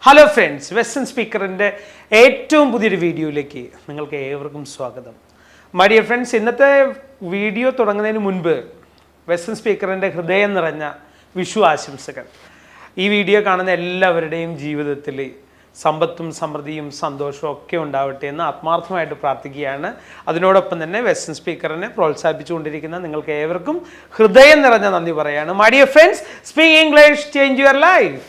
Hello friends, western സ്പീക്കറിൻ്റെ ഏറ്റവും പുതിയൊരു വീഡിയോയിലേക്ക് നിങ്ങൾക്ക് ഏവർക്കും സ്വാഗതം. മൈ ഡിയർ ഫ്രണ്ട്സ്, ഇന്നത്തെ വീഡിയോ തുടങ്ങുന്നതിന് മുൻപ് വെസ്റ്റേൺ സ്പീക്കറിൻ്റെ ഹൃദയം നിറഞ്ഞ വിഷു ആശംസകൾ. ഈ വീഡിയോ കാണുന്ന എല്ലാവരുടെയും ജീവിതത്തിൽ സമ്പത്തും സമൃദ്ധിയും സന്തോഷവും ഒക്കെ ഉണ്ടാവട്ടെ എന്ന് ആത്മാർത്ഥമായിട്ട് പ്രാർത്ഥിക്കുകയാണ്. അതിനോടൊപ്പം തന്നെ വെസ്റ്റേൺ സ്പീക്കറിനെ പ്രോത്സാഹിപ്പിച്ചുകൊണ്ടിരിക്കുന്ന നിങ്ങൾക്ക് ഏവർക്കും ഹൃദയം നിറഞ്ഞ നന്ദി പറയാണ്. My dear friends, speak English, change your life.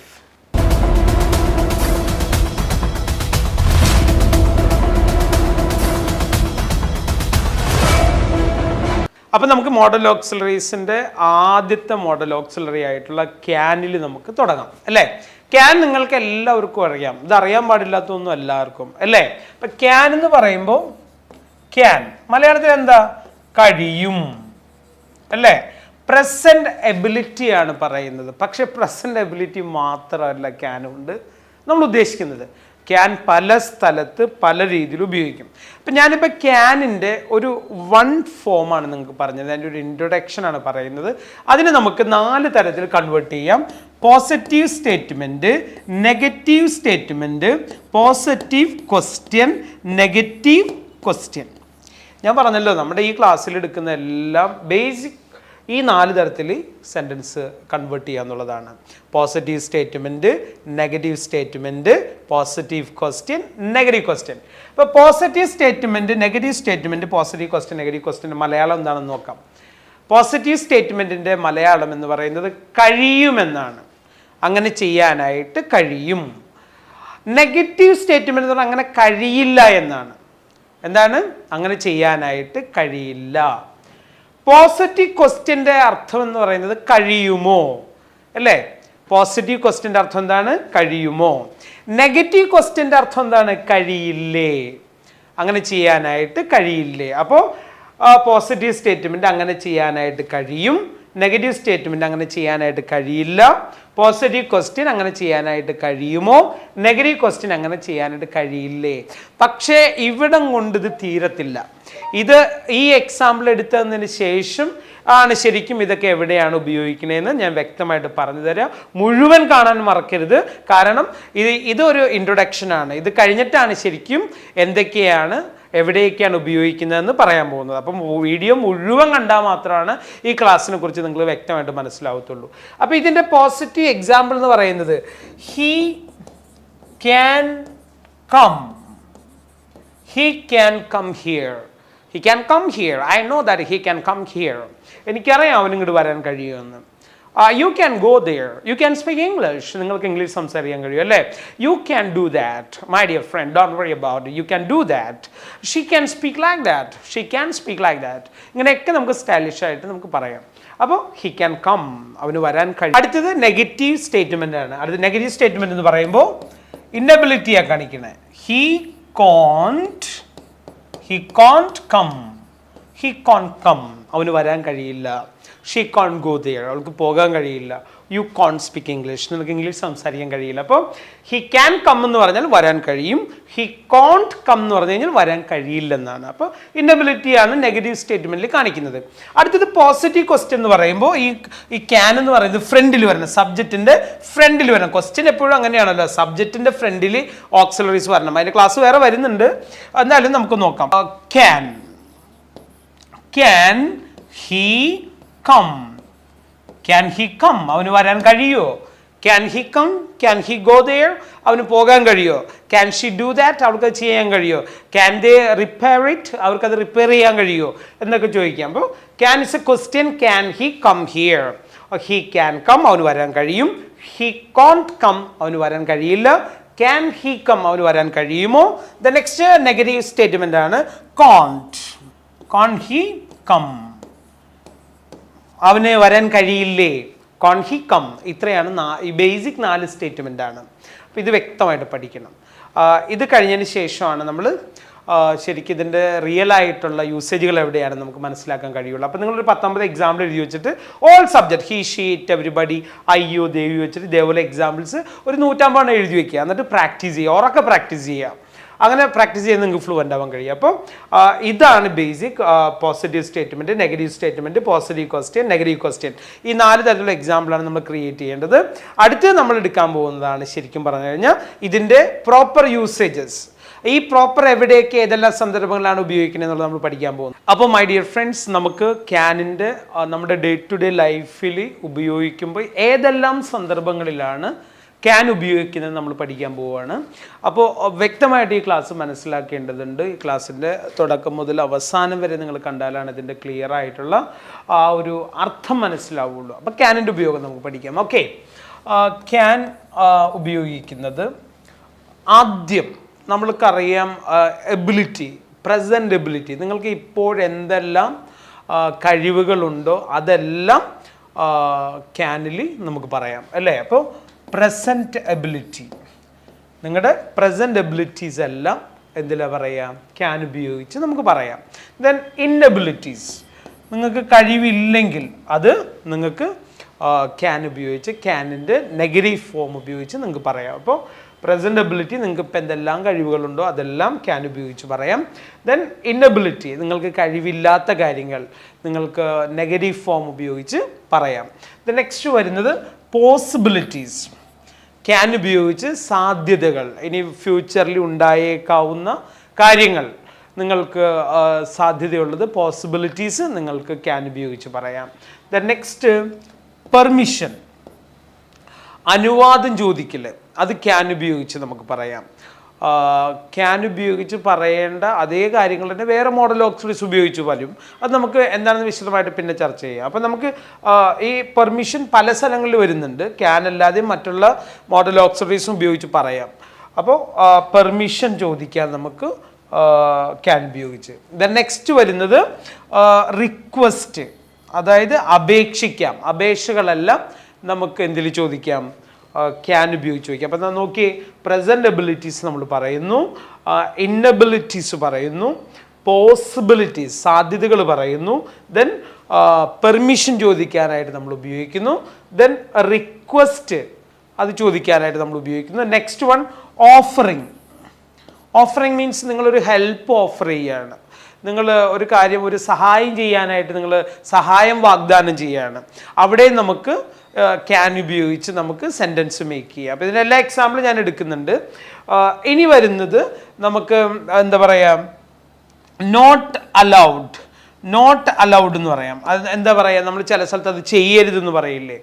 അപ്പം നമുക്ക് മോഡൽ ഓക്സിലറീസിൻ്റെ ആദ്യത്തെ മോഡൽ ഓക്സിലറി ആയിട്ടുള്ള ക്യാനിൽ നമുക്ക് തുടങ്ങാം അല്ലേ. ക്യാൻ നിങ്ങൾക്ക് എല്ലാവർക്കും അറിയാം, ഇത് അറിയാൻ പാടില്ലാത്തൊന്നും എല്ലാവർക്കും അല്ലേ. അപ്പം ക്യാൻ എന്ന് പറയുമ്പോൾ ക്യാൻ മലയാളത്തിൽ എന്താ, കഴിയും അല്ലേ. പ്രസൻറ്റ് എബിലിറ്റിയാണ് പറയുന്നത്. പക്ഷെ പ്രസൻറ്റ് എബിലിറ്റി മാത്രമല്ല ക്യാനുകൊണ്ട് നമ്മൾ ഉദ്ദേശിക്കുന്നത്. ക്യാൻ പല സ്ഥലത്ത് പല രീതിയിൽ ഉപയോഗിക്കും. അപ്പം ഞാനിപ്പോൾ ക്യാനിൻ്റെ ഒരു വൺ ഫോമാണ് നിങ്ങൾക്ക് പറഞ്ഞത്, അതിൻ്റെ ഒരു ഇൻട്രൊഡക്ഷനാണ് പറയുന്നത്. അതിന് നമുക്ക് 4 തരത്തിൽ കൺവേർട്ട് ചെയ്യാം. Positive statement, negative statement, positive question, negative question. ഞാൻ പറഞ്ഞല്ലോ, നമ്മുടെ ഈ ക്ലാസ്സിൽ എടുക്കുന്ന എല്ലാം ബേസിക് ഈ 4 തരത്തിൽ സെൻറ്റൻസ് കൺവേർട്ട് ചെയ്യുക എന്നുള്ളതാണ്. Positive statement, negative statement, positive question, negative question. അപ്പോൾ positive statement, negative statement, positive question, negative question Malayalam എന്താണെന്ന് നോക്കാം. പോസിറ്റീവ് സ്റ്റേറ്റ്മെൻറ്റിൻ്റെ മലയാളം എന്ന് പറയുന്നത് കഴിയുമെന്നാണ്. അങ്ങനെ ചെയ്യാനായിട്ട് കഴിയും. നെഗറ്റീവ് സ്റ്റേറ്റ്മെൻറ്റ് എന്ന് പറഞ്ഞാൽ അങ്ങനെ കഴിയില്ല എന്നാണ്. എന്താണ്? അങ്ങനെ ചെയ്യാനായിട്ട് കഴിയില്ല. പോസിറ്റീവ് ക്വസ്റ്റ്യൻ്റെ അർത്ഥം എന്ന് പറയുന്നത് കഴിയുമോ അല്ലേ. പോസിറ്റീവ് ക്വസ്റ്റ്യൻ്റെ അർത്ഥം എന്താണ്? കഴിയുമോ. നെഗറ്റീവ് ക്വസ്റ്റ്യൻ്റെ അർത്ഥം എന്താണ്? കഴിയില്ലേ, അങ്ങനെ ചെയ്യാനായിട്ട് കഴിയില്ലേ. അപ്പോൾ പോസിറ്റീവ് സ്റ്റേറ്റ്മെൻറ്റ് അങ്ങനെ ചെയ്യാനായിട്ട് കഴിയും, നെഗറ്റീവ് സ്റ്റേറ്റ്മെൻറ്റ് അങ്ങനെ ചെയ്യാനായിട്ട് കഴിയില്ല. പോസിറ്റീവ് ക്വസ്റ്റ്യൻ അങ്ങനെ ചെയ്യാനായിട്ട് കഴിയുമോ, നെഗറ്റീവ് ക്വസ്റ്റ്യൻ അങ്ങനെ ചെയ്യാനായിട്ട് കഴിയില്ലേ. പക്ഷേ ഇവിടം കൊണ്ട് ഇത് തീരത്തില്ല. ഇത് ഈ എക്സാമ്പിൾ എടുത്തതിന് ശേഷം ആണ് ശരിക്കും ഇതൊക്കെ എവിടെയാണ് ഉപയോഗിക്കുന്നതെന്ന് ഞാൻ വ്യക്തമായിട്ട് പറഞ്ഞു തരാം. മുഴുവൻ കാണാൻ മറക്കരുത്, കാരണം ഇതൊരു ഇൻട്രൊഡക്ഷനാണ്. ഇത് കഴിഞ്ഞിട്ടാണ് ശരിക്കും എന്തൊക്കെയാണ് എവിടെയൊക്കെയാണ് ഉപയോഗിക്കുന്നതെന്ന് പറയാൻ പോകുന്നത്. അപ്പം വീഡിയോ മുഴുവൻ കണ്ടാൽ മാത്രമാണ് ഈ ക്ലാസ്സിനെ കുറിച്ച് നിങ്ങൾ വ്യക്തമായിട്ട് മനസ്സിലാവത്തുള്ളൂ. അപ്പോൾ ഇതിൻ്റെ പോസിറ്റീവ് എക്സാമ്പിൾ എന്ന് പറയുന്നത് he can come. He can come here. He can come here. I know that he can come here. എനിക്കറിയാം അവൻ ഇങ്ങോട്ട് വരാൻ കഴിയുമെന്ന്. You can go there. You can speak English. നിങ്ങൾക്ക് ഇംഗ്ലീഷ് സംസാരിക്കാൻ കഴിയും അല്ലേ. You can do that my dear friend, don't worry about it. You can do that. She can speak like that. She can speak like that. ഇങ്ങനെയൊക്കെ നമുക്ക് stylish ആയിട്ട് നമുക്ക് പറയാം. അപ്പോൾ ഹി ക്യാൻ കം, അവന് വരാൻ കഴിയും. അടുത്തത് നെഗറ്റീവ് സ്റ്റേറ്റ്മെൻ്റ് ആണ്. അടുത്ത നെഗറ്റീവ് സ്റ്റേറ്റ്മെൻറ്റ് എന്ന് പറയുമ്പോൾ ഇന്നബിലിറ്റിയാണ് കാണിക്കണേ. He can't come. He can't come, അവന് വരാൻ കഴിയില്ല. ഷീ കോൺ ഗോ ദെയർ, അവൾക്ക് പോകാൻ കഴിയില്ല. യു കോൺ സ്പീക്ക് ഇംഗ്ലീഷ്, നിനക്ക് ഇംഗ്ലീഷ് സംസാരിക്കാൻ കഴിയില്ല. അപ്പോൾ ഹി ക്യാൻ കം എന്ന് പറഞ്ഞാൽ വരാൻ കഴിയും. ഹി കോൺട്ട് കം എന്ന് പറഞ്ഞു കഴിഞ്ഞാൽ വരാൻ കഴിയില്ലെന്നാണ്. അപ്പോൾ ഇന്നബിലിറ്റിയാണ് നെഗറ്റീവ് സ്റ്റേറ്റ്മെൻറ്റിൽ കാണിക്കുന്നത്. അടുത്തത് പോസിറ്റീവ് ക്വസ്റ്റ്യൻ എന്ന് പറയുമ്പോൾ ഈ ക്യാൻ എന്ന് പറയുന്നത് ഫ്രണ്ടിൽ വരണം, സബ്ജക്റ്റിൻ്റെ ഫ്രണ്ടിൽ വരണം. ക്വസ്റ്റ്യൻ എപ്പോഴും അങ്ങനെയാണല്ലോ, സബ്ജക്റ്റിൻ്റെ ഫ്രണ്ടിൽ ഓക്സിലറീസ് വരണം. അതിൻ്റെ ക്ലാസ് വേറെ വരുന്നുണ്ട്, എന്നാലും നമുക്ക് നോക്കാം. Can he come. Can he come, അവന് വരാൻ കഴിയുമോ. Can he come. Can he go there, അവന് പോകാൻ കഴിയുമോ. ക്യാൻ ഷി ഡു ദാറ്റ്, അവർക്ക് ചെയ്യാൻ കഴിയുമോ. ക്യാൻ ദേ റിപ്പയർ ഇറ്റ്, അവർക്കത് റിപ്പയർ ചെയ്യാൻ കഴിയുമോ എന്നൊക്കെ ചോദിക്കാം. അപ്പോൾ can is a question. Can he come here. He can come, അവന് വരാൻ കഴിയും. ഹി കോൺട്ട് കം, അവന് വരാൻ കഴിയില്ല. ക്യാൻ ഹി കം, അവന് വരാൻ കഴിയുമോ. ദ നെക്സ്റ്റ് നെഗറ്റീവ് സ്റ്റേറ്റ്മെൻ്റ് ആണ് കോൺട്ട്. കോൺ ഹി കം, അവന് വരാൻ കഴിയില്ലേ. കോൺ ഹി കം. ഇത്രയാണ് ഈ ബേസിക് 4 സ്റ്റേറ്റ്മെൻ്റ് ആണ്. അപ്പോൾ ഇത് വ്യക്തമായിട്ട് പഠിക്കണം. ഇത് കഴിഞ്ഞതിന് ശേഷമാണ് നമ്മൾ ശരിക്കും ഇതിൻ്റെ റിയൽ ആയിട്ടുള്ള യൂസേജുകൾ എവിടെയാണെന്ന് നമുക്ക് മനസ്സിലാക്കാൻ കഴിയുള്ളൂ. അപ്പോൾ നിങ്ങളൊരു 19 എക്സാമ്പിൾ എഴുതി വെച്ചിട്ട് all subject he she it everybody അയ്യോ ദേവി വെച്ചിട്ട് ഇതേപോലെ എക്സാമ്പിൾസ് ഒരു 150 എഴുതി വെക്കുക. എന്നിട്ട് പ്രാക്ടീസ് ചെയ്യുക, ഉറക്കെ പ്രാക്ടീസ് ചെയ്യുക. അങ്ങനെ പ്രാക്ടീസ് ചെയ്ത് നിങ്ങൾക്ക് ഫ്ലുവൻ്റ് ആവാൻ കഴിയും. അപ്പോൾ ഇതാണ് basic positive statement, negative statement, positive question, negative question. ഈ 4 തരത്തിലുള്ള എക്സാമ്പിളാണ് നമ്മൾ ക്രിയേറ്റ് ചെയ്യേണ്ടത്. അടുത്ത് നമ്മൾ എടുക്കാൻ പോകുന്നതാണ് ശരിക്കും പറഞ്ഞു കഴിഞ്ഞാൽ ഇതിൻ്റെ പ്രോപ്പർ യൂസേജസ്. ഈ പ്രോപ്പർ എവിടെയൊക്കെ ഏതെല്ലാം സന്ദർഭങ്ങളാണ് ഉപയോഗിക്കുന്നത് എന്നുള്ളത് നമ്മൾ പഠിക്കാൻ പോകുന്നത്. അപ്പോൾ മൈ ഡിയർ ഫ്രണ്ട്സ്, നമുക്ക് ക്യാനിൻ്റെ നമ്മുടെ ഡേ ടു ഡേ ലൈഫിൽ ഉപയോഗിക്കുമ്പോൾ ഏതെല്ലാം സന്ദർഭങ്ങളിലാണ് ക്യാൻ ഉപയോഗിക്കുന്നത് നമ്മൾ പഠിക്കാൻ പോവുകയാണ്. അപ്പോൾ വ്യക്തമായിട്ട് ഈ ക്ലാസ് മനസ്സിലാക്കേണ്ടതുണ്ട്. ഈ ക്ലാസ്സിൻ്റെ തുടക്കം മുതൽ അവസാനം വരെ നിങ്ങൾ കണ്ടാലാണ് ഇതിൻ്റെ ക്ലിയർ ആയിട്ടുള്ള ആ ഒരു അർത്ഥം മനസ്സിലാവുള്ളൂ. അപ്പോൾ ക്യാനിൻ്റെ ഉപയോഗം നമുക്ക് പഠിക്കാം. ഓക്കെ, ക്യാൻ ഉപയോഗിക്കുന്നത് ആദ്യം നമ്മൾക്കറിയാം എബിലിറ്റി, പ്രസൻറ്റ് എബിലിറ്റി. നിങ്ങൾക്ക് ഇപ്പോഴെന്തെല്ലാം കഴിവുകളുണ്ടോ അതെല്ലാം ക്യാനിൽ നമുക്ക് പറയാം അല്ലേ. അപ്പോൾ പ്രസൻറ്റ് എബിലിറ്റി, നിങ്ങളുടെ പ്രസൻറ്റ് എബിലിറ്റീസ് എല്ലാം എന്തിലാണ് പറയാം, ക്യാൻ ഉപയോഗിച്ച് നമുക്ക് പറയാം. ദെൻ ഇന്നബിലിറ്റീസ്, നിങ്ങൾക്ക് കഴിവില്ലെങ്കിൽ അത് നിങ്ങൾക്ക് ക്യാൻ ഉപയോഗിച്ച്, ക്യാനിൻ്റെ നെഗറ്റീവ് ഫോം ഉപയോഗിച്ച് നിങ്ങൾക്ക് പറയാം. അപ്പോൾ പ്രസൻറ്റ് എബിലിറ്റി, നിങ്ങൾക്ക് ഇപ്പം എന്തെല്ലാം കഴിവുകളുണ്ടോ അതെല്ലാം ക്യാൻ ഉപയോഗിച്ച് പറയാം. ദെൻ ഇന്നബിലിറ്റി, നിങ്ങൾക്ക് കഴിവില്ലാത്ത കാര്യങ്ങൾ നിങ്ങൾക്ക് നെഗറ്റീവ് ഫോം ഉപയോഗിച്ച് പറയാം. ദെൻ നെക്സ്റ്റ് വരുന്നത് പോസിബിലിറ്റീസ്, ക്യാൻ ഉപയോഗിച്ച് സാധ്യതകൾ, ഇനി ഫ്യൂച്ചറിൽ ഉണ്ടായേക്കാവുന്ന കാര്യങ്ങൾ നിങ്ങൾക്ക് സാധ്യതയുള്ളത് പോസിബിലിറ്റീസ് നിങ്ങൾക്ക് ക്യാൻ ഉപയോഗിച്ച് പറയാം. ദെൻ നെക്സ്റ്റ് പെർമിഷൻ, അനുവാദം ചോദിക്കൽ, അത് ക്യാൻ ഉപയോഗിച്ച് നമുക്ക് പറയാം. ക്യാൻ ഉപയോഗിച്ച് പറയേണ്ട അതേ കാര്യങ്ങൾ തന്നെ വേറെ മോഡൽ ഓക്സിലറീസ് ഉപയോഗിച്ച് വരും. അത് നമുക്ക് എന്താണെന്ന് വിശദമായിട്ട് പിന്നെ ചർച്ച ചെയ്യാം. അപ്പം നമുക്ക് ഈ പെർമിഷൻ പല സ്ഥലങ്ങളിൽ വരുന്നുണ്ട്. ക്യാൻ അല്ലാതെ മറ്റുള്ള മോഡൽ ഓക്സിലറീസും ഉപയോഗിച്ച് പറയാം. അപ്പോൾ പെർമിഷൻ ചോദിക്കാൻ നമുക്ക് ക്യാൻ ഉപയോഗിച്ച്. ദെൻ നെക്സ്റ്റ് വരുന്നത് റിക്വസ്റ്റ്, അതായത് അപേക്ഷിക്കാം. അപേക്ഷകളെല്ലാം നമുക്ക് എന്തിൽ ചോദിക്കാം, ക്യാൻ ഉപയോഗിച്ച് ചോദിക്കാം. അപ്പം നോക്കി, പ്രസൻറ്റ് എബിലിറ്റീസ് നമ്മൾ പറയുന്നു, ഇന്നബിലിറ്റീസ് പറയുന്നു, പോസിബിലിറ്റീസ് സാധ്യതകൾ പറയുന്നു, ദെൻ പെർമിഷൻ ചോദിക്കാനായിട്ട് നമ്മൾ ഉപയോഗിക്കുന്നു, ദെൻ റിക്വസ്റ്റ് അത് ചോദിക്കാനായിട്ട് നമ്മൾ ഉപയോഗിക്കുന്നു. Next one offering. Offering means നിങ്ങളൊരു ഹെൽപ്പ് ഓഫർ ചെയ്യുകയാണ്, നിങ്ങൾ ഒരു കാര്യം, ഒരു സഹായം ചെയ്യാനായിട്ട് നിങ്ങൾ സഹായം വാഗ്ദാനം ചെയ്യുകയാണ്. അവിടെ നമുക്ക് ക്യാൻ ഉപയോഗിച്ച് നമുക്ക് സെൻറ്റൻസ് മേക്ക് ചെയ്യാം. അപ്പോൾ ഇതിൻ്റെ എല്ലാ എക്സാമ്പിളും ഞാൻ എടുക്കുന്നുണ്ട്. ഇനി വരുന്നത് നമുക്ക് എന്താ പറയുക, നോട്ട് അലൗഡ്. നോട്ട് അലൗഡ് എന്ന് പറയാം. അത് എന്താ പറയുക, നമ്മൾ ചില സ്ഥലത്ത് അത് ചെയ്യരുതെന്ന് പറയില്ലേ,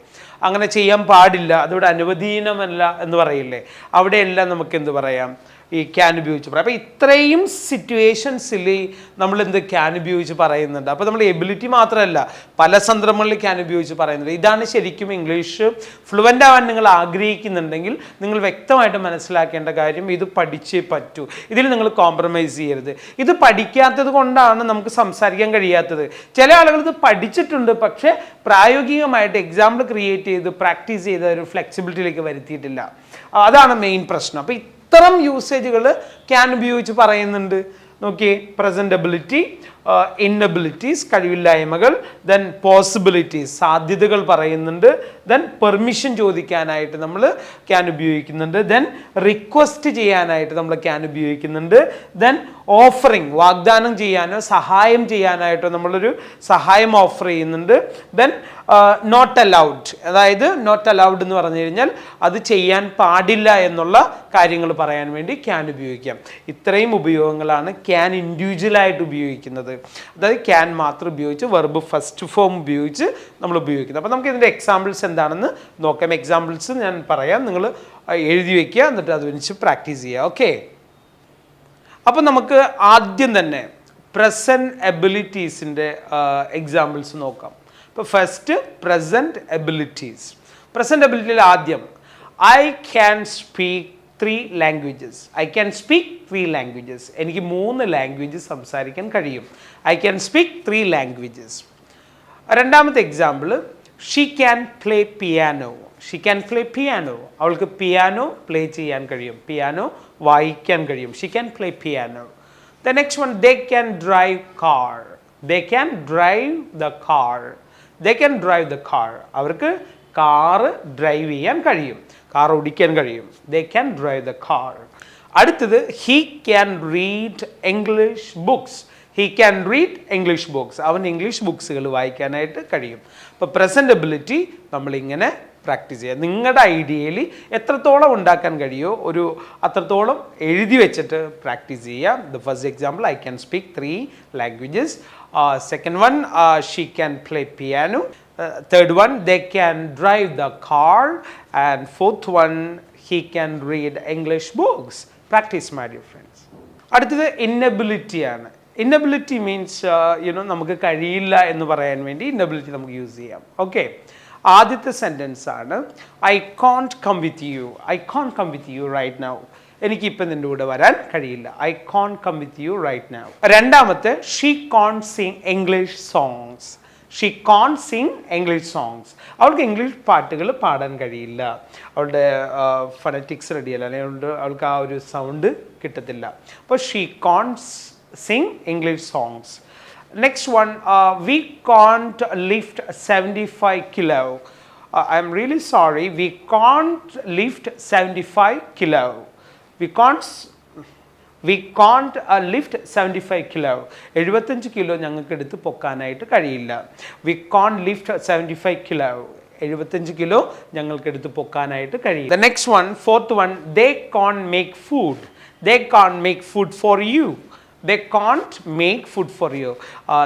അങ്ങനെ ചെയ്യാൻ പാടില്ല, അതിവിടെ അനുവദനീയമല്ല എന്ന് പറയില്ലേ, അവിടെയെല്ലാം നമുക്ക് എന്ത് പറയാം, ഈ ക്യാൻ ഉപയോഗിച്ച് പറയാം. അപ്പോൾ ഇത്രയും സിറ്റുവേഷൻസിൽ നമ്മൾ എന്ത് ക്യാൻ ഉപയോഗിച്ച് പറയുന്നുണ്ട്. അപ്പോൾ നമ്മൾ എബിലിറ്റി മാത്രമല്ല, പല സന്ദർഭങ്ങളിൽ ക്യാൻ ഉപയോഗിച്ച് പറയുന്നുണ്ട്. ഇതാണ് ശരിക്കും ഇംഗ്ലീഷ് ഫ്ലുവൻ്റ് ആവാൻ നിങ്ങൾ ആഗ്രഹിക്കുന്നുണ്ടെങ്കിൽ നിങ്ങൾ വ്യക്തമായിട്ട് മനസ്സിലാക്കേണ്ട കാര്യം, ഇത് പഠിച്ചേ പറ്റൂ, ഇതിൽ നിങ്ങൾ കോംപ്രമൈസ് ചെയ്യരുത്. ഇത് പഠിക്കാത്തത് കൊണ്ടാണ് നമുക്ക് സംസാരിക്കാൻ കഴിയാത്തത്. ചില ആളുകൾ ഇത് പഠിച്ചിട്ടുണ്ട്, പക്ഷേ പ്രായോഗികമായിട്ട് എക്സാമ്പിൾ ക്രിയേറ്റ് ചെയ്ത് പ്രാക്ടീസ് ചെയ്ത് ഒരു ഫ്ലെക്സിബിലിറ്റിയിലേക്ക് വരുത്തിയിട്ടില്ല. അതാണ് മെയിൻ പ്രശ്നം. അപ്പോൾ ഇത്തരം യൂസേജുകൾ ക്യാൻ ഉപയോഗിച്ച് പറയുന്നുണ്ട്. നോക്കിയേ, പ്രസൻറ്റ് എബിലിറ്റി, ഇന്നബിലിറ്റീസ് കഴിവില്ലായ്മകൾ, ദെൻ പോസിബിലിറ്റീസ് സാധ്യതകൾ പറയുന്നുണ്ട്, ദെൻ പെർമിഷൻ ചോദിക്കാനായിട്ട് നമ്മൾ ക്യാൻ ഉപയോഗിക്കുന്നുണ്ട്, ദെൻ റിക്വസ്റ്റ് ചെയ്യാനായിട്ട് നമ്മൾ ക്യാൻ ഉപയോഗിക്കുന്നുണ്ട്, ദെൻ ഓഫറിങ് വാഗ്ദാനം ചെയ്യാനോ സഹായം ചെയ്യാനായിട്ടോ നമ്മളൊരു സഹായം ഓഫർ ചെയ്യുന്നുണ്ട്, ദെൻ നോട്ട് അലൗഡ്, അതായത് നോട്ട് അലൗഡ് എന്ന് പറഞ്ഞു കഴിഞ്ഞാൽ അത് ചെയ്യാൻ പാടില്ല എന്നുള്ള കാര്യങ്ങൾ പറയാൻ വേണ്ടി ക്യാൻ ഉപയോഗിക്കാം. ഇത്രയും ഉപയോഗങ്ങളാണ് ക്യാൻ ഇൻഡിവിജ്വലായിട്ട് ഉപയോഗിക്കുന്നത്. അതായത് ക്യാൻ മാത്രം ഉപയോഗിച്ച് വെർബ് ഫസ്റ്റ് ഫോം ഉപയോഗിച്ച് നമ്മൾ ഉപയോഗിക്കുന്നത്. അപ്പോൾ നമുക്ക് ഇതിൻ്റെ എക്സാമ്പിൾസ് എന്താണെന്ന് നോക്കാം. എക്സാമ്പിൾസ് ഞാൻ പറയാം, നിങ്ങൾ എഴുതി വയ്ക്കുക, എന്നിട്ട് അത് വെച്ച് പ്രാക്ടീസ് ചെയ്യുക. ഓക്കെ, അപ്പോൾ നമുക്ക് ആദ്യം തന്നെ പ്രസൻറ്റ് എബിലിറ്റീസിൻ്റെ എക്സാമ്പിൾസ് നോക്കാം. ഇപ്പോൾ ഫസ്റ്റ് പ്രസൻറ്റ് എബിലിറ്റീസ്. പ്രസൻറ്റ് എബിലിറ്റിയിൽ ആദ്യം I can speak 3 languages. I can speak 3 languages. എനിക്ക് 3 ലാംഗ്വേജസ് സംസാരിക്കാൻ കഴിയും. I can speak 3 languages. രണ്ടാമത്തെ example, she can play piano. She can play piano. അവൾക്ക് പിയാനോ പ്ലേ ചെയ്യാൻ കഴിയും, പിയാനോ വായിക്കാൻ കഴിയും. She can play piano. The next one, they can drive car. They can drive the car. They can drive the car. അവർക്ക് car drive ചെയ്യാൻ കഴിയും, car ഓടിക്കാൻ കഴിയും. They can drive the car. അടുത്തത് he can read English books. He can read English books. അവൻ English ബുക്സുകൾ വായിക്കാനായിട്ട് കഴിയും. അപ്പോൾ പ്രസൻറ്റബിലിറ്റി നമ്മളിങ്ങനെ പ്രാക്ടീസ് ചെയ്യുക. നിങ്ങളുടെ ഐഡിയയിൽ എത്രത്തോളം ഉണ്ടാക്കാൻ കഴിയുമോ ഒരു അത്രത്തോളം എഴുതി വെച്ചിട്ട് പ്രാക്ടീസ് ചെയ്യുക. The first example, I can speak 3 languages. Second one, she can play piano. Third one, they can drive the car. And fourth one, he can read English books. Practice, my dear friends. അടുത്തത് inability ആണ്. Inability means നമുക്ക് കഴിയില്ല എന്ന് പറയാൻ വേണ്ടി inability നമുക്ക് use ചെയ്യാം. Okay, ആദ്യത്തെ സെൻറ്റൻസ് ആണ് I can't come with you. I can't come with you right now. എനിക്കിപ്പം നിൻ്റെ കൂടെ വരാൻ കഴിയില്ല. I can't come with you right now. രണ്ടാമത്തെ, she can't sing English songs. She can't sing English songs. അവൾക്ക് English പാട്ടുകൾ പാടാൻ കഴിയില്ല. അവളുടെ ഫണറ്റിക്സ് റെഡിയല്ല, അല്ലെങ്കിൽ അവൾക്ക് ആ ഒരു സൗണ്ട് കിട്ടത്തില്ല. അപ്പോൾ she can't sing English songs. Next one, we can't lift 75 kilo. I am really sorry, we can't lift 75 kilo. We can't lift 75 kilo. 75 kilo ഞങ്ങൾക്ക് എടുത്ത് പൊക്കാനായിട്ട് കഴിയില്ല. We can't lift 75 kilo. 75 kilo ഞങ്ങൾക്ക് എടുത്ത് പൊക്കാനായിട്ട് കഴിയില്ല. The next one, fourth one, they can't make food. They can't make food for you. They can't make food for you.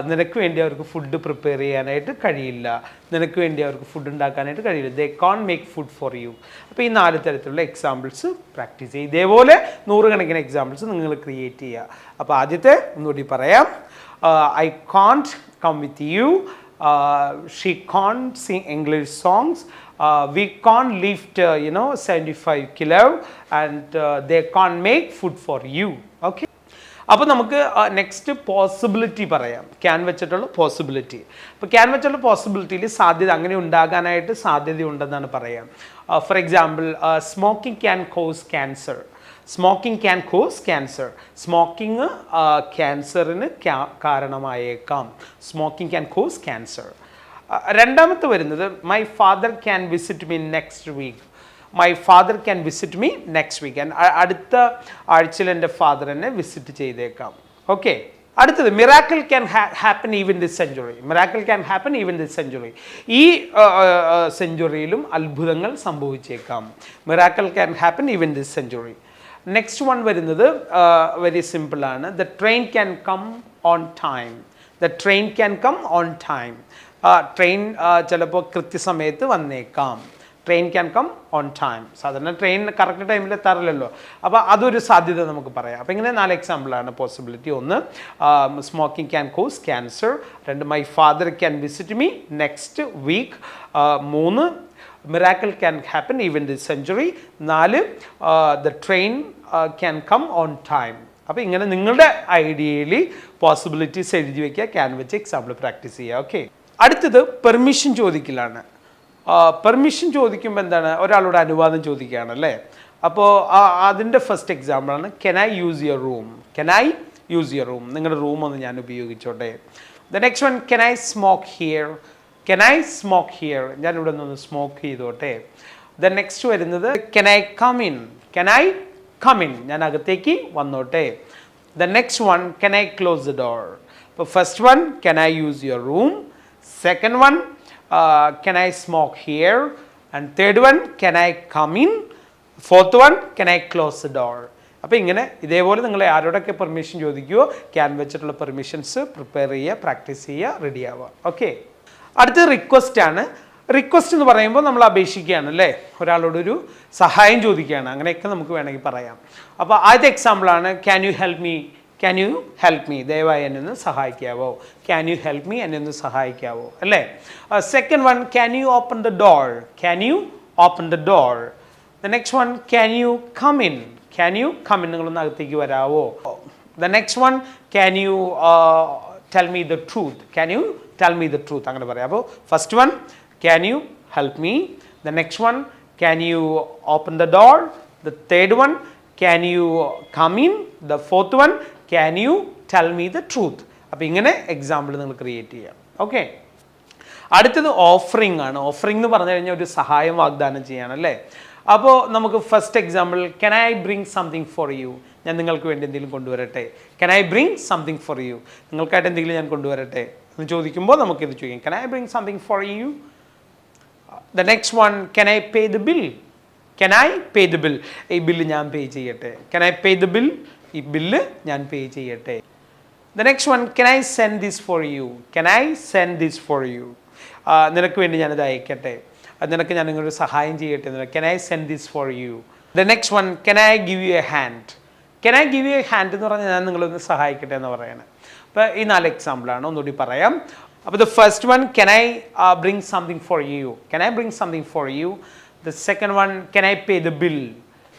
നിനക്ക് വേണ്ടി അവർക്ക് ഫുഡ് പ്രിപ്പയർ ചെയ്യാനായിട്ട് കഴിയില്ല. നിനക്ക് വേണ്ടി അവർക്ക് ഫുഡ് ഉണ്ടാക്കാനായിട്ട് കഴിയില്ല. ദേ can't make food for U. അപ്പോൾ ഈ 4 തരത്തിലുള്ള എക്സാമ്പിൾസ് പ്രാക്ടീസ് ചെയ്യുക. ഇതേപോലെ 100 കണക്കിന് എക്സാമ്പിൾസ് നിങ്ങൾ ക്രിയേറ്റ് ചെയ്യുക. അപ്പോൾ ആദ്യത്തെ ഒന്നുകൂടി പറയാം. I can't come with you. She can't sing English songs. We can't lift 75 kilo. And they can't make food for you. Okay. അപ്പോൾ നമുക്ക് നെക്സ്റ്റ് പോസിബിലിറ്റി പറയാം. ക്യാൻ വെച്ചിട്ടുള്ള പോസിബിലിറ്റി. അപ്പോൾ ക്യാൻ വെച്ചുള്ള പോസിബിലിറ്റിയിൽ സാധ്യത അങ്ങനെ ഉണ്ടാകാനായിട്ട് സാധ്യതയുണ്ടെന്നാണ് പറയാം. For example, smoking can cause cancer. Smoking can cause cancer. Smoking ക്യാൻസറിന് കാരണമായേക്കാം. Smoking can cause cancer. രണ്ടാമത്തെ വരുന്നത്, my father can visit me next week. My father can visit me next week. അടുത്ത ആഴ്ചയിൽ എൻ്റെ ഫാദർ എന്നെ വിസിറ്റ് ചെയ്തേക്കാം. Okay. അടുത്തത്, miracle can happen even this century. Miracle can happen even this century. ഈ സെഞ്ചുറിയിലും അത്ഭുതങ്ങൾ സംഭവിച്ചേക്കാം. Miracle can happen even this century. Next one വരുന്നത് വെരി സിമ്പിളാണ്. The train can come on time. The train can come on time. Train ചിലപ്പോൾ കൃത്യസമയത്ത് വന്നേക്കാം. Train can come on time. സാധാരണ ട്രെയിൻ കറക്റ്റ് ടൈമിൽ എത്താറില്ലല്ലോ. അപ്പോൾ അതൊരു സാധ്യത നമുക്ക് പറയാം. അപ്പോൾ ഇങ്ങനെ 4 എക്സാമ്പിളാണ് പോസിബിലിറ്റി. ഒന്ന്, smoking can cause cancer. 2, my father can visit me next week. 3, miracle can happen even this century. 4, the train can come on time. അപ്പോൾ ഇങ്ങനെ നിങ്ങളുടെ ഐഡിയയിൽ പോസിബിലിറ്റീസ് എഴുതി വയ്ക്കുക. ക്യാൻ വെച്ച് എക്സാമ്പിൾ പ്രാക്ടീസ് ചെയ്യുക. ഓക്കെ. അടുത്തത് പെർമിഷൻ ചോദിക്കലാണ്. പെർമിഷൻ ചോദിക്കുമ്പോൾ എന്താണ്, ഒരാളോട് അനുവാദം ചോദിക്കുകയാണ് അല്ലേ. അപ്പോൾ അതിൻ്റെ ഫസ്റ്റ് എക്സാമ്പിളാണ് can I use your room. Can I use your room. നിങ്ങളുടെ റൂം ഒന്ന് ഞാൻ ഉപയോഗിച്ചോട്ടെ. The next one, can I smoke here. Can I smoke here. ഞാൻ ഇവിടെ നിന്ന് സ്മോക്ക് ചെയ്തോട്ടെ. ദ നെക്സ്റ്റ് വരുന്നത്, can I come in. Can I come in. ഞാൻ അകത്തേക്ക് വന്നോട്ടെ. The next one, can I close the door. അപ്പോൾ first one, can I use your room. Second one, can I smoke here? And third one, can I come in? Fourth one, can I close the door? അപ്പോൾ ഇങ്ങനെ ഇതേപോലെ നിങ്ങൾ ആരോടൊക്കെ permission ചോദിക്കുമോ can വെച്ചിട്ടുള്ള permissions prepare ചെയ്യുക, practice ചെയ്യുക, ready ആവുക. Okay. അടുത്ത request ആണ്. റിക്വസ്റ്റ് എന്ന് പറയുമ്പോൾ നമ്മൾ അപേക്ഷിക്കുകയാണ് അല്ലേ, ഒരാളോടൊരു സഹായം ചോദിക്കുകയാണ്, അങ്ങനെയൊക്കെ നമുക്ക് വേണമെങ്കിൽ പറയാം. അപ്പോൾ ആദ്യത്തെ എക്സാമ്പിളാണ് can you help me. Can you help me. ദയവായി എന്നെ ഒന്ന് സഹായിക്കാവോ. ക്യാൻ യു ഹെൽപ്പ് മീ, എന്നെ ഒന്ന് സഹായിക്കാവോ അല്ലേ. Second one, can you open the door. Can you open the door. The next one, can you come in. Can you come in. നിങ്ങളൊന്ന് അകത്തേക്ക് വരാവോ. The next one, can you tell me the truth. Can you tell me the truth. അങ്ങനെ പറയാം. അപ്പോൾ first one, can you help me. The next one, can you open the door. The third one, can you come in. The fourth one, can you tell me the truth. അപ്പോൾ ഇങ്ങനെ example നിങ്ങൾ create ചെയ്യാം. Okay. അടുത്തത് offering ആണ്. Offering എന്ന് പറഞ്ഞു കഴിഞ്ഞാൽ ഒരു സഹായം വാഗ്ദാനം ചെയ്യാണ് അല്ലേ. അപ്പോൾ നമുക്ക് first example, can I bring something for you? ഞാൻ നിങ്ങൾക്ക് വേണ്ടി എന്തെങ്കിലും കൊണ്ടുവരട്ടെ. can I bring something for you? നിങ്ങൾക്കായിട്ട് എന്തെങ്കിലും ഞാൻ കൊണ്ടുവരട്ടെ എന്ന് ചോദിക്കുമ്പോൾ നമുക്കിത് ചോദിക്കാം, can I bring something for you? The next one, can I pay the bill? can I pay the bill? ഈ ബില്ല് ഞാൻ പേ ചെയ്യട്ടെ. can I pay the bill? ഈ ബില്ല് ഞാൻ പേ ചെയ്യട്ടെ. The next one, can I send this for you? can I send this for you? നിനക്ക് വേണ്ടി ഞാനത് അയക്കട്ടെ, നിനക്ക് ഞാൻ നിങ്ങളൊരു സഹായം ചെയ്യട്ടെ. can I send this for you? The next one, can I give you a hand? can I give you a hand എന്ന് പറഞ്ഞാൽ ഞാൻ നിങ്ങളൊന്ന് സഹായിക്കട്ടെ എന്ന് പറയണേ. അപ്പോൾ ഈ 4 എക്സാമ്പിളാണ്, ഒന്നുകൂടി പറയാം. അപ്പോൾ the first one, can I bring something for you? can I bring something for you? The second one, can I pay the bill?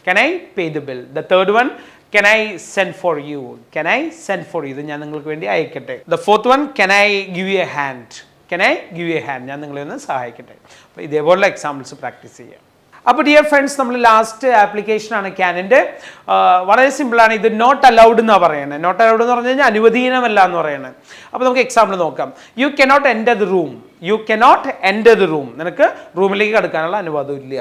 can I pay the bill? The third one, can I send for you? can I send for you? ഇത് ഞാൻ നിങ്ങൾക്ക് വേണ്ടി അയക്കട്ടെ. The fourth one, can I give you a hand? can I give you a hand? ഞാൻ നിങ്ങളെ ഒന്ന് സഹായിക്കട്ടെ. അപ്പോൾ ഇതേപോലുള്ള എക്സാമ്പിൾസ് പ്രാക്ടീസ് ചെയ്യാം. അപ്പോൾ ഡിയർ ഫ്രണ്ട്സ്, നമ്മൾ ലാസ്റ്റ് ആപ്ലിക്കേഷനാണ് ക്യാനിൻ്റെ. വളരെ സിമ്പിളാണ്. ഇത് നോട്ട് അലൗഡ് എന്നാണ് പറയുന്നത്. നോട്ട് അലൗഡ് എന്ന് പറഞ്ഞു കഴിഞ്ഞാൽ അനുവദനീയമല്ല എന്ന് പറയുന്നത്. അപ്പോൾ നമുക്ക് എക്സാമ്പിൾ നോക്കാം. You cannot enter the room. You cannot enter the room. നിനക്ക് റൂമിലേക്ക് കടക്കാനുള്ള അനുവാദം ഇല്ല.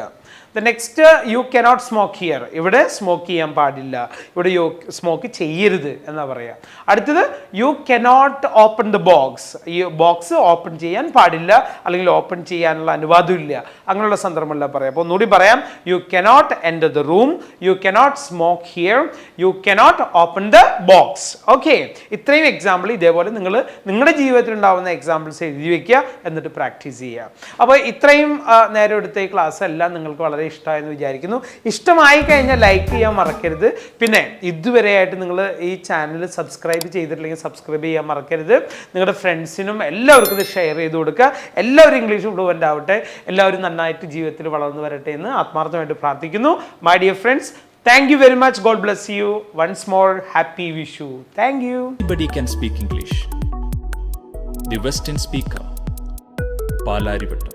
The next, you cannot smoke here. ഇവിടെ സ്മോക്ക് ചെയ്യാൻ പാടില്ല, ഇവിടെ യു സ്മോക്ക് ചെയ്യരുത് എന്നാ പറയുക. അടുത്തത്, you cannot open the box. ഈ ബോക്സ് ഓപ്പൺ ചെയ്യാൻ പാടില്ല, അല്ലെങ്കിൽ ഓപ്പൺ ചെയ്യാനുള്ള അനുവാദം ഇല്ല. അങ്ങനെയുള്ള സന്ദർഭങ്ങളിലാണ് പറയാം. അപ്പോൾ ഒന്നുകൂടി പറയാം, you cannot enter the room, you cannot smoke here, you cannot open the box. Okay, ഇത്രയും എക്സാമ്പിൾ ഇതേപോലെ നിങ്ങൾ നിങ്ങളുടെ ജീവിതത്തിൽ ഉണ്ടാകുന്ന എക്സാമ്പിൾസ് എഴുതി വയ്ക്കുക, എന്നിട്ട് പ്രാക്ടീസ് ചെയ്യുക. അപ്പോൾ ഇത്രയും നേരം എടുത്ത ഈ ക്ലാസ് എല്ലാം നിങ്ങൾക്ക് വളരെ ഇഷ്ടമായെന്ന് വിചാരിക്കുന്നു. ഇഷ്ടമായി കഴിഞ്ഞാൽ ലൈക്ക് ചെയ്യാൻ മറക്കരുത്. പിന്നെ ഇതുവരെയായിട്ട് നിങ്ങൾ ഈ ചാനൽ സബ്സ്ക്രൈബ് ചെയ്തിട്ടില്ലെങ്കിൽ സബ്സ്ക്രൈബ് ചെയ്യാൻ മറക്കരുത്. നിങ്ങളുടെ ഫ്രണ്ട്സിനും എല്ലാവർക്കും ഇത് ഷെയർ ചെയ്ത് കൊടുക്കുക. എല്ലാവരും ഇംഗ്ലീഷ് ഫ്ലുവൻ്റ് ആവട്ടെ, എല്ലാവരും നന്നായിട്ട് ജീവിതത്തിൽ വളർന്നു വരട്ടെ എന്ന് ആത്മാർത്ഥമായിട്ട് പ്രാർത്ഥിക്കുന്നു. My dear friends, thank you very much. God bless you. Once more, happy Vishu. Thank you. Anybody can speak English. The Western Speaker, Palarivattam.